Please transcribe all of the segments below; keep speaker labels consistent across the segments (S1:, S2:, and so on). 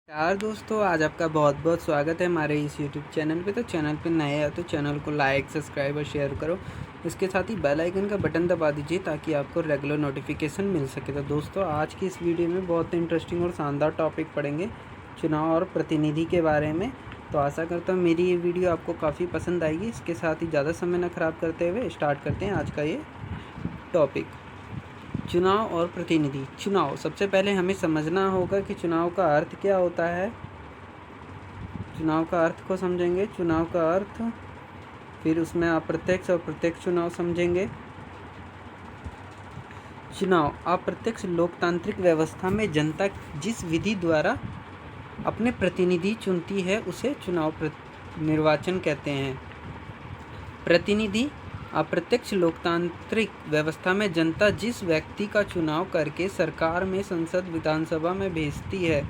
S1: यार दोस्तों, आज आपका बहुत बहुत स्वागत है हमारे इस यूट्यूब चैनल पे। तो चैनल पे नए हो तो चैनल को लाइक, सब्सक्राइब और शेयर करो। इसके साथ ही बेल आइकन का बटन दबा दीजिए ताकि आपको रेगुलर नोटिफिकेशन मिल सके। तो दोस्तों, आज की इस वीडियो में बहुत इंटरेस्टिंग और शानदार टॉपिक पढ़ेंगे, चुनाव और प्रतिनिधि के बारे में। तो आशा करता हूँ मेरी ये वीडियो आपको काफ़ी पसंद आएगी। इसके साथ ही ज़्यादा समय न ख़राब करते हुए स्टार्ट करते हैं आज का ये टॉपिक, चुनाव और प्रतिनिधि। चुनाव, सबसे पहले हमें समझना होगा कि चुनाव का अर्थ क्या होता है। चुनाव का अर्थ को समझेंगे, चुनाव का अर्थ, फिर उसमें अप्रत्यक्ष और प्रत्यक्ष चुनाव समझेंगे। चुनाव अप्रत्यक्ष लोकतांत्रिक व्यवस्था में जनता जिस विधि द्वारा अपने प्रतिनिधि चुनती है उसे चुनाव निर्वाचन कहते हैं। प्रतिनिधि अप्रत्यक्ष लोकतांत्रिक व्यवस्था में जनता जिस व्यक्ति का चुनाव करके सरकार में, संसद, विधानसभा में भेजती है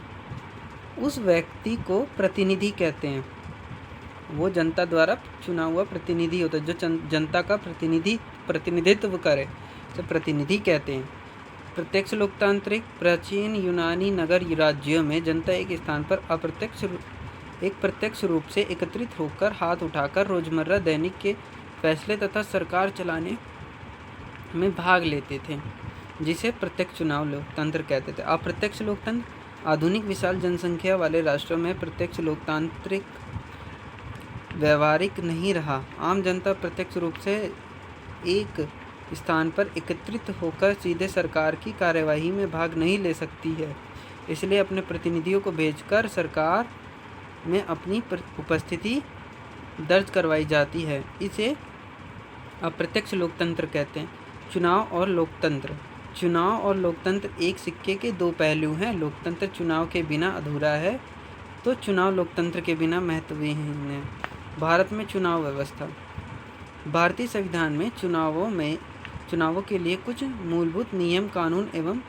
S1: उस व्यक्ति को प्रतिनिधि कहते हैं। वो जनता द्वारा चुना हुआ प्रतिनिधि होता है, जो जनता का प्रतिनिधित्व करे तो प्रतिनिधि कहते हैं। प्रत्यक्ष लोकतांत्रिक, प्राचीन यूनानी नगर राज्यों में जनता एक स्थान पर प्रत्यक्ष रूप से एकत्रित होकर हाथ उठाकर रोजमर्रा दैनिक के फैसले तथा सरकार चलाने में भाग लेते थे, जिसे प्रत्यक्ष चुनाव लोकतंत्र कहते थे। अप्रत्यक्ष लोकतंत्र आधुनिक विशाल जनसंख्या वाले राष्ट्रों में प्रत्यक्ष लोकतांत्रिक व्यवहारिक नहीं रहा। आम जनता प्रत्यक्ष रूप से एक स्थान पर एकत्रित होकर सीधे सरकार की कार्यवाही में भाग नहीं ले सकती है, इसलिए अपने प्रतिनिधियों को भेजकर सरकार में अपनी उपस्थिति दर्ज करवाई जाती है। इसे अप्रत्यक्ष लोकतंत्र कहते हैं। चुनाव और लोकतंत्र। चुनाव और लोकतंत्र एक सिक्के के दो पहलू हैं। लोकतंत्र चुनाव के बिना अधूरा है तो चुनाव लोकतंत्र के बिना महत्वहीन है। भारत में चुनाव व्यवस्था। भारतीय संविधान में चुनावों के लिए कुछ मूलभूत नियम, कानून एवं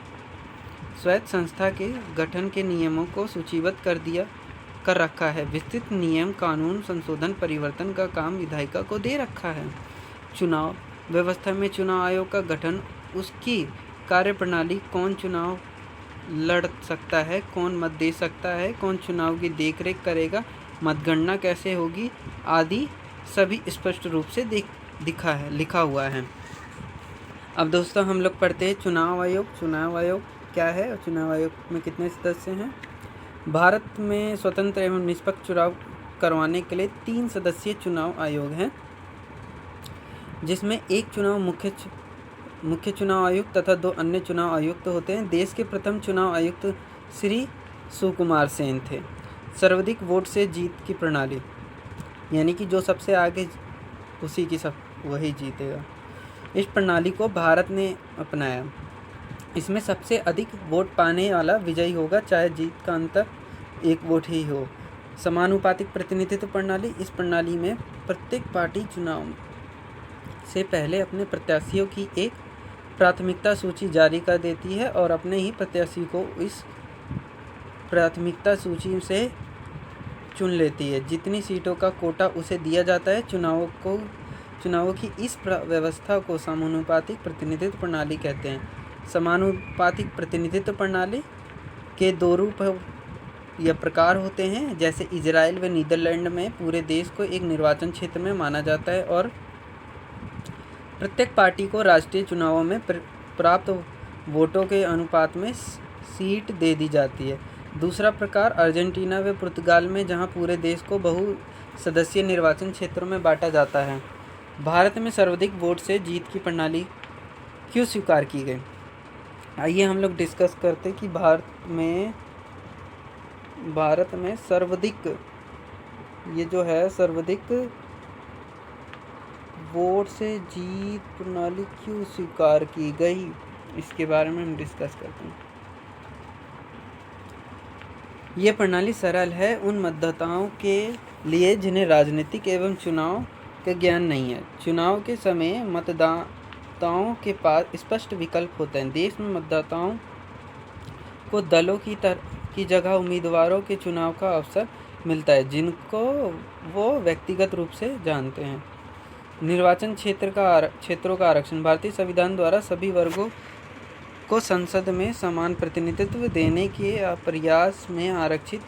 S1: स्वायत्त संस्था के गठन के नियमों को सूचीबद्ध कर रखा है। विस्तृत नियम, कानून, संशोधन, परिवर्तन का काम विधायिका को दे रखा है। चुनाव व्यवस्था में चुनाव आयोग का गठन, उसकी कार्यप्रणाली, कौन चुनाव लड़ सकता है, कौन मत दे सकता है, कौन चुनाव की देखरेख करेगा, मतगणना कैसे होगी आदि सभी स्पष्ट रूप से लिखा हुआ है। अब दोस्तों, हम लोग पढ़ते हैं चुनाव आयोग। चुनाव आयोग क्या है और चुनाव आयोग में कितने सदस्य हैं। भारत में स्वतंत्र एवं निष्पक्ष चुनाव करवाने के लिए 3 सदस्यीय चुनाव आयोग हैं, जिसमें एक चुनाव मुख्य चुनाव आयुक्त तथा 2 अन्य चुनाव आयुक्त होते हैं। देश के प्रथम चुनाव आयुक्त श्री सुकुमार सेन थे। सर्वाधिक वोट से जीत की प्रणाली, यानी कि जो सबसे आगे वही जीतेगा। इस प्रणाली को भारत ने अपनाया। इसमें सबसे अधिक वोट पाने वाला विजयी होगा, चाहे जीत का अंतर 1 वोट ही हो। समानुपातिक प्रतिनिधित्व प्रणाली। इस प्रणाली में प्रत्येक पार्टी चुनाव से पहले अपने प्रत्याशियों की एक प्राथमिकता सूची जारी कर देती है और अपने ही प्रत्याशी को इस प्राथमिकता सूची से चुन लेती है। जितनी सीटों का कोटा उसे दिया जाता है। चुनावों की इस व्यवस्था को समानुपातिक प्रतिनिधित्व प्रणाली कहते हैं। समानुपातिक प्रतिनिधित्व प्रणाली के 2 रूप या प्रकार होते हैं। जैसे इजराइल व नीदरलैंड में पूरे देश को एक निर्वाचन क्षेत्र में माना जाता है और प्रत्येक पार्टी को राष्ट्रीय चुनावों में प्राप्त वोटों के अनुपात में सीट दे दी जाती है। दूसरा प्रकार अर्जेंटीना व पुर्तगाल में, जहां पूरे देश को बहु-सदस्यीय निर्वाचन क्षेत्रों में बांटा जाता है। भारत में सर्वाधिक वोट से जीत की प्रणाली क्यों स्वीकार की गई, आइए हम लोग डिस्कस करते कि भारत में सर्वाधिक वोट से जीत प्रणाली क्यों स्वीकार की गई, इसके बारे में हम डिस्कस करते हैं। ये प्रणाली सरल है उन मतदाताओं के लिए जिन्हें राजनीतिक एवं चुनाव का ज्ञान नहीं है। चुनाव के समय मतदाताओं के पास स्पष्ट विकल्प होते हैं। देश में मतदाताओं को दलों की जगह उम्मीदवारों के चुनाव का अवसर मिलता है, जिनको वो व्यक्तिगत रूप से जानते हैं। निर्वाचन क्षेत्रों का आरक्षण। भारतीय संविधान द्वारा सभी वर्गों को संसद में समान प्रतिनिधित्व देने के प्रयास में आरक्षित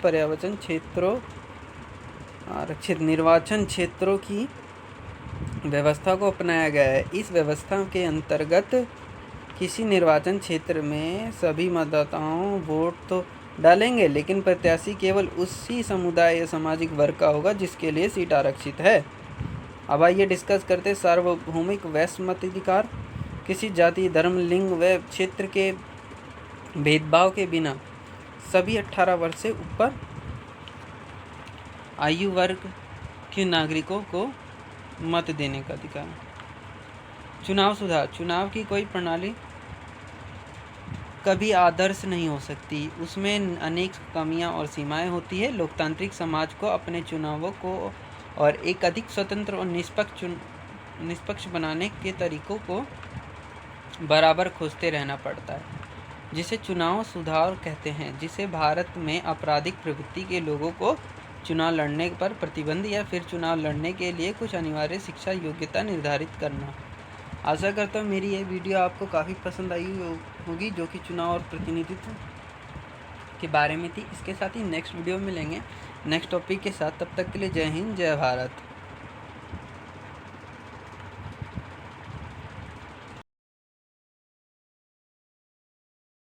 S1: निर्वाचन क्षेत्रों की व्यवस्था को अपनाया गया है। इस व्यवस्था के अंतर्गत किसी निर्वाचन क्षेत्र में सभी मतदाताओं वोट तो डालेंगे, लेकिन प्रत्याशी केवल उसी समुदाय या सामाजिक वर्ग का होगा जिसके लिए सीट आरक्षित है। अब आइए डिस्कस करते सार्वभौमिक वैश्य मताधिकार। किसी जाति, धर्म, लिंग व क्षेत्र के भेदभाव के बिना सभी 18 वर्ष से ऊपर आयु वर्ग के नागरिकों को मत देने का अधिकार। चुनाव सुधार। चुनाव की कोई प्रणाली कभी आदर्श नहीं हो सकती, उसमें अनेक कमियां और सीमाएं होती है। लोकतांत्रिक समाज को अपने चुनावों को और एक अधिक स्वतंत्र और निष्पक्ष बनाने के तरीकों को बराबर खोजते रहना पड़ता है, जिसे चुनाव सुधार कहते हैं, जिसे भारत में आपराधिक प्रवृत्ति के लोगों को चुनाव लड़ने पर प्रतिबंध या फिर चुनाव लड़ने के लिए कुछ अनिवार्य शिक्षा योग्यता निर्धारित करना। आशा करता हूँ मेरी ये वीडियो आपको काफ़ी पसंद आई होगी, जो कि चुनाव और प्रतिनिधित्व के बारे में थी। इसके साथ ही नेक्स्ट वीडियो में मिलेंगे नेक्स्ट टॉपिक के साथ। तब तक के लिए जय हिंद, जय भारत।